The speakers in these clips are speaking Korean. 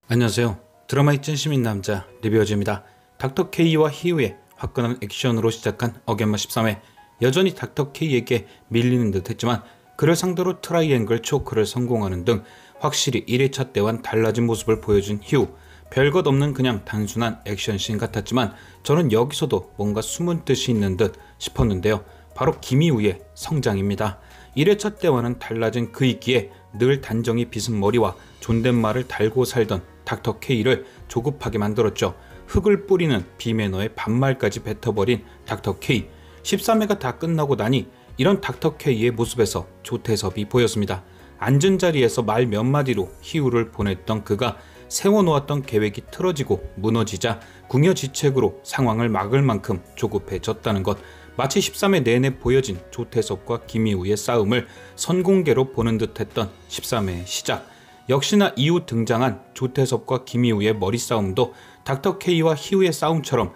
안녕하세요. 드라마의 찐시민 남자 리뷰어즈입니다. 닥터 K와 희우의 화끈한 액션으로 시작한 어겐마 13회. 여전히 닥터 K에게 밀리는 듯 했지만 그를 상대로 트라이앵글 초크를 성공하는 등 확실히 1회차 때와는 달라진 모습을 보여준 희우. 별것 없는 그냥 단순한 액션씬 같았지만 저는 여기서도 뭔가 숨은 뜻이 있는 듯 싶었는데요. 바로 김희우의 성장입니다. 1회차 때와는 달라진 그 있기에 늘 단정히 빗은 머리와 존댓말을 달고 살던 닥터 K를 조급하게 만들었죠. 흙을 뿌리는 비매너의 반말까지 뱉어버린 닥터 K. 13회가 다 끝나고 나니 이런 닥터 K의 모습에서 조태섭이 보였습니다. 앉은 자리에서 말 몇 마디로 희우를 보냈던 그가 세워놓았던 계획이 틀어지고 무너지자 궁여지책으로 상황을 막을 만큼 조급해졌다는 것. 마치 13회 내내 보여진 조태섭과 김희우의 싸움을 선공개로 보는 듯했던 13회의 시작. 역시나 이후 등장한 조태섭과 김희우의 머리싸움도 닥터 K와 희우의 싸움처럼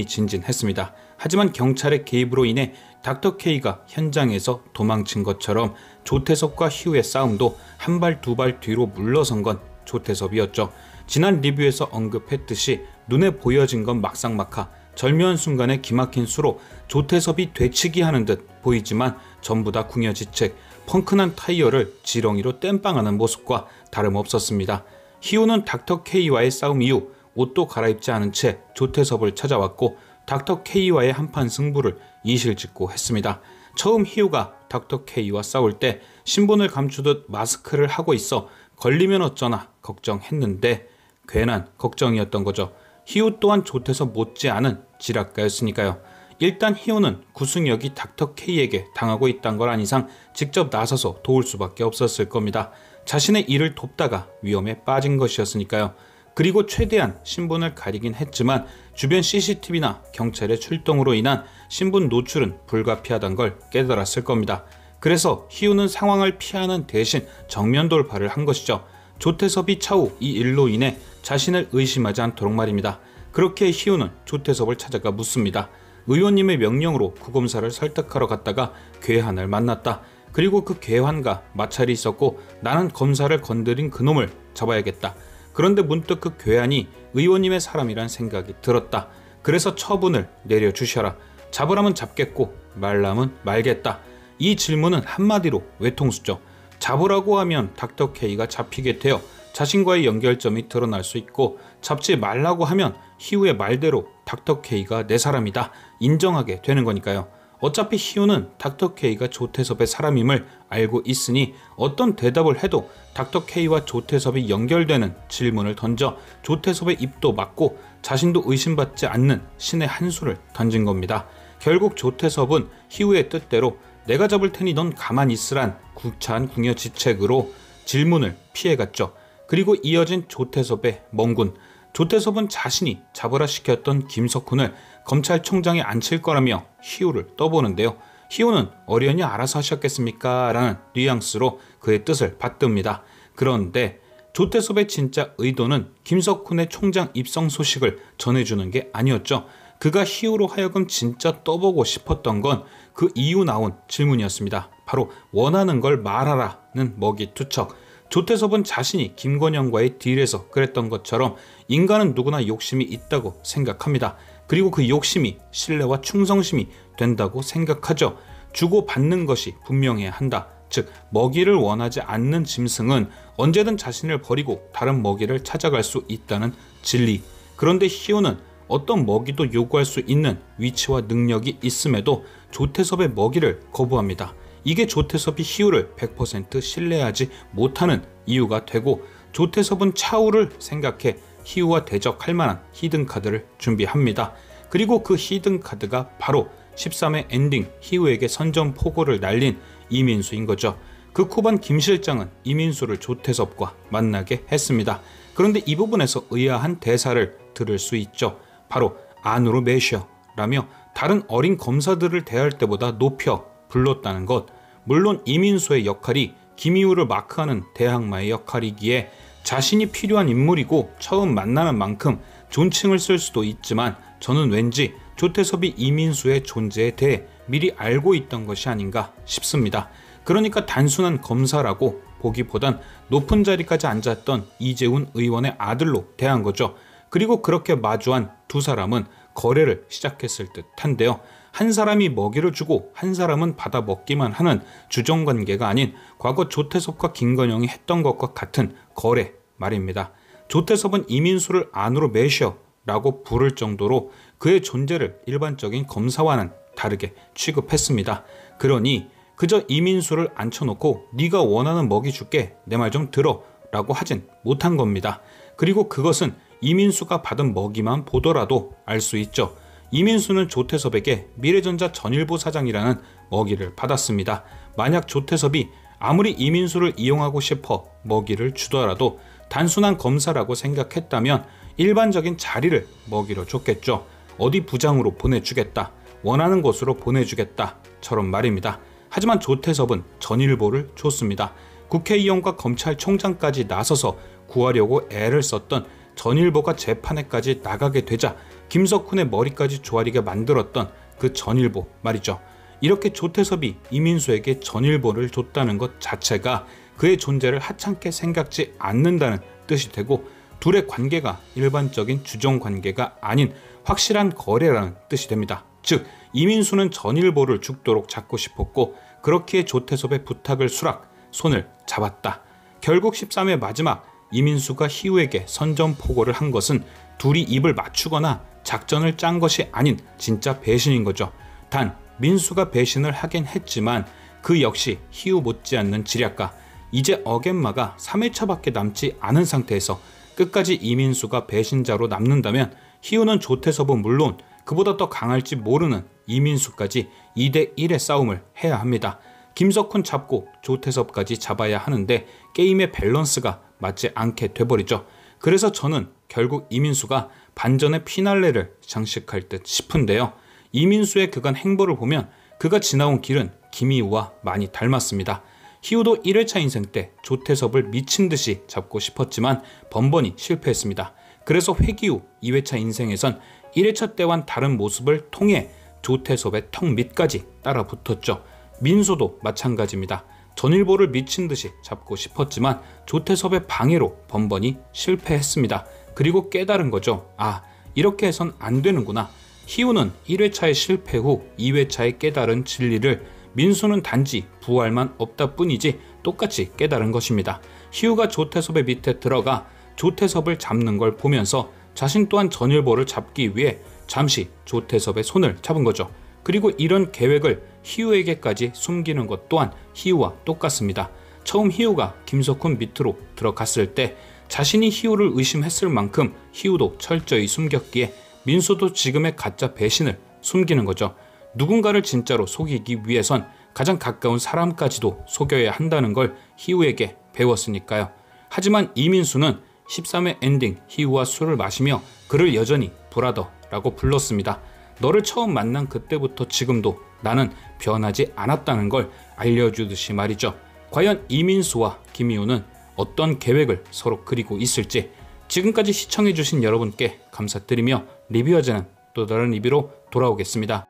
흥미진진했습니다. 하지만 경찰의 개입으로 인해 닥터 K가 현장에서 도망친 것처럼 조태섭과 희우의 싸움도 한 발 두 발 뒤로 물러선 건 조태섭이었죠. 지난 리뷰에서 언급했듯이 눈에 보여진 건 막상막하 절묘한 순간에 기막힌 수로 조태섭이 되치기하는 듯 보이지만 전부 다 궁여지책, 펑크난 타이어를 지렁이로 땜빵하는 모습과 다름없었습니다. 희우는 닥터 K와의 싸움 이후 옷도 갈아입지 않은 채 조태섭을 찾아왔고 닥터 K와의 한판 승부를 이실직고 했습니다. 처음 희우가 닥터 K와 싸울 때 신분을 감추듯 마스크를 하고 있어 걸리면 어쩌나 걱정했는데 괜한 걱정이었던 거죠. 희우 또한 조태섭 못지않은 지략가였으니까요. 일단 희우는 구승혁이 닥터 K에게 당하고 있단 걸 안 이상 직접 나서서 도울 수밖에 없었을 겁니다. 자신의 일을 돕다가 위험에 빠진 것이었으니까요. 그리고 최대한 신분을 가리긴 했지만 주변 CCTV나 경찰의 출동으로 인한 신분 노출은 불가피하단 걸 깨달았을 겁니다. 그래서 희우는 상황을 피하는 대신 정면 돌파를 한 것이죠. 조태섭이 차후 이 일로 인해 자신을 의심하지 않도록 말입니다. 그렇게 희우는 조태섭을 찾아가 묻습니다. 의원님의 명령으로 구검사를 설득하러 갔다가 괴한을 만났다. 그리고 그 괴한과 마찰이 있었고 나는 검사를 건드린 그놈을 잡아야겠다. 그런데 문득 그 괴한이 의원님의 사람이란 생각이 들었다. 그래서 처분을 내려주셔라. 잡으라면 잡겠고 말라면 말겠다. 이 질문은 한마디로 외통수죠. 잡으라고 하면 닥터 K가 잡히게 되어 자신과의 연결점이 드러날 수 있고 잡지 말라고 하면 희우의 말대로 닥터 K가 내 사람이다 인정하게 되는 거니까요. 어차피 희우는 닥터 K가 조태섭의 사람임을 알고 있으니 어떤 대답을 해도 닥터 K와 조태섭이 연결되는 질문을 던져 조태섭의 입도 막고 자신도 의심받지 않는 신의 한 수를 던진 겁니다. 결국 조태섭은 희우의 뜻대로 내가 잡을 테니 넌 가만히 있으란 구차한 궁여지책으로 질문을 피해갔죠. 그리고 이어진 조태섭의 멍군. 조태섭은 자신이 잡으라 시켰던 김석훈을 검찰총장에 앉힐 거라며 희우를 떠보는데요. 희우는 어련히 알아서 하셨겠습니까? 라는 뉘앙스로 그의 뜻을 받듭니다. 그런데 조태섭의 진짜 의도는 김석훈의 총장 입성 소식을 전해주는 게 아니었죠. 그가 희우로 하여금 진짜 떠보고 싶었던 건 그 이후 나온 질문이었습니다. 바로 원하는 걸 말하라는 먹이 투척. 조태섭은 자신이 김건영과의 딜에서 그랬던 것처럼 인간은 누구나 욕심이 있다고 생각합니다. 그리고 그 욕심이 신뢰와 충성심이 된다고 생각하죠. 주고받는 것이 분명해야 한다. 즉 먹이를 원하지 않는 짐승은 언제든 자신을 버리고 다른 먹이를 찾아갈 수 있다는 진리. 그런데 희우는 어떤 먹이도 요구할 수 있는 위치와 능력이 있음에도 조태섭의 먹이를 거부합니다. 이게 조태섭이 희우를 100% 신뢰하지 못하는 이유가 되고 조태섭은 차후를 생각해 희우와 대적할 만한 히든카드를 준비합니다. 그리고 그 히든카드가 바로 13회 엔딩 희우에게 선전포고를 날린 이민수인 거죠. 그 코반 김 실장은 이민수를 조태섭과 만나게 했습니다. 그런데 이 부분에서 의아한 대사를 들을 수 있죠. 바로 안으로 매셔 라며 다른 어린 검사들을 대할 때보다 높여 불렀다는 것. 물론 이민수의 역할이 김희우를 마크하는 대항마의 역할이기에 자신이 필요한 인물이고 처음 만나는 만큼 존칭을 쓸 수도 있지만 저는 왠지 조태섭이 이민수의 존재에 대해 미리 알고 있던 것이 아닌가 싶습니다. 그러니까 단순한 검사라고 보기보단 높은 자리까지 앉았던 이재훈 의원의 아들로 대한 거죠. 그리고 그렇게 마주한 두 사람은 거래를 시작했을 듯한데요. 한 사람이 먹이를 주고 한 사람은 받아 먹기만 하는 주정관계가 아닌 과거 조태섭과 김건영이 했던 것과 같은 거래 말입니다. 조태섭은 이민수를 안으로 매셔라고 부를 정도로 그의 존재를 일반적인 검사와는 다르게 취급했습니다. 그러니 그저 이민수를 앉혀놓고 네가 원하는 먹이 줄게, 내 말 좀 들어 라고 하진 못한 겁니다. 그리고 그것은 이민수가 받은 먹이만 보더라도 알 수 있죠. 이민수는 조태섭에게 미래전자 전일보 사장이라는 먹이를 받았습니다. 만약 조태섭이 아무리 이민수를 이용하고 싶어 먹이를 주더라도 단순한 검사라고 생각했다면 일반적인 자리를 먹이로 줬겠죠. 어디 부장으로 보내주겠다, 원하는 곳으로 보내주겠다처럼 말입니다. 하지만 조태섭은 전일보를 줬습니다. 국회의원과 검찰총장까지 나서서 구하려고 애를 썼던 전일보가 재판에까지 나가게 되자 김석훈의 머리까지 조아리게 만들었던 그 전일보 말이죠. 이렇게 조태섭이 이민수에게 전일보를 줬다는 것 자체가 그의 존재를 하찮게 생각지 않는다는 뜻이 되고, 둘의 관계가 일반적인 주정관계가 아닌 확실한 거래라는 뜻이 됩니다. 즉 이민수는 전일보를 죽도록 잡고 싶었고, 그렇기에 조태섭의 부탁을 수락, 손을 잡았다. 결국 13회 마지막 이민수가 희우에게 선전포고를 한 것은 둘이 입을 맞추거나 작전을 짠 것이 아닌 진짜 배신인 거죠. 단 민수가 배신을 하긴 했지만 그 역시 희우 못지않는 지략가. 이제 어겐마가 3회차밖에 남지 않은 상태에서 끝까지 이민수가 배신자로 남는다면 희우는 조태섭은 물론 그보다 더 강할지 모르는 이민수까지 2대1의 싸움을 해야 합니다. 김석훈 잡고 조태섭까지 잡아야 하는데 게임의 밸런스가 맞지 않게 돼버리죠. 그래서 저는 결국 이민수가 반전의 피날레를 장식할 듯 싶은데요. 이민수의 그간 행보를 보면 그가 지나온 길은 김희우와 많이 닮았습니다. 희우도 1회차 인생 때 조태섭을 미친 듯이 잡고 싶었지만 번번이 실패했습니다. 그래서 회기 후 2회차 인생에선 1회차 때와는 다른 모습을 통해 조태섭의 턱 밑까지 따라 붙었죠. 민수도 마찬가지입니다. 전일보를 미친 듯이 잡고 싶었지만 조태섭의 방해로 번번이 실패했습니다. 그리고 깨달은 거죠. 아, 이렇게 해선 안 되는구나. 희우는 1회차의 실패 후 2회차에 깨달은 진리를 민수는 단지 부활만 없다 뿐이지 똑같이 깨달은 것입니다. 희우가 조태섭의 밑에 들어가 조태섭을 잡는 걸 보면서 자신 또한 전일보를 잡기 위해 잠시 조태섭의 손을 잡은 거죠. 그리고 이런 계획을 희우에게까지 숨기는 것 또한 희우와 똑같습니다. 처음 희우가 김석훈 밑으로 들어갔을 때 자신이 희우를 의심했을 만큼 희우도 철저히 숨겼기에 민수도 지금의 가짜 배신을 숨기는 거죠. 누군가를 진짜로 속이기 위해선 가장 가까운 사람까지도 속여야 한다는 걸 희우에게 배웠으니까요. 하지만 이민수는 13회 엔딩 희우와 술을 마시며 그를 여전히 브라더라고 불렀습니다. 너를 처음 만난 그때부터 지금도 나는 변하지 않았다는 걸 알려주듯이 말이죠. 과연 이민수와 김희우는 어떤 계획을 서로 그리고 있을지. 지금까지 시청해주신 여러분께 감사드리며 리뷰어제는 또 다른 리뷰로 돌아오겠습니다.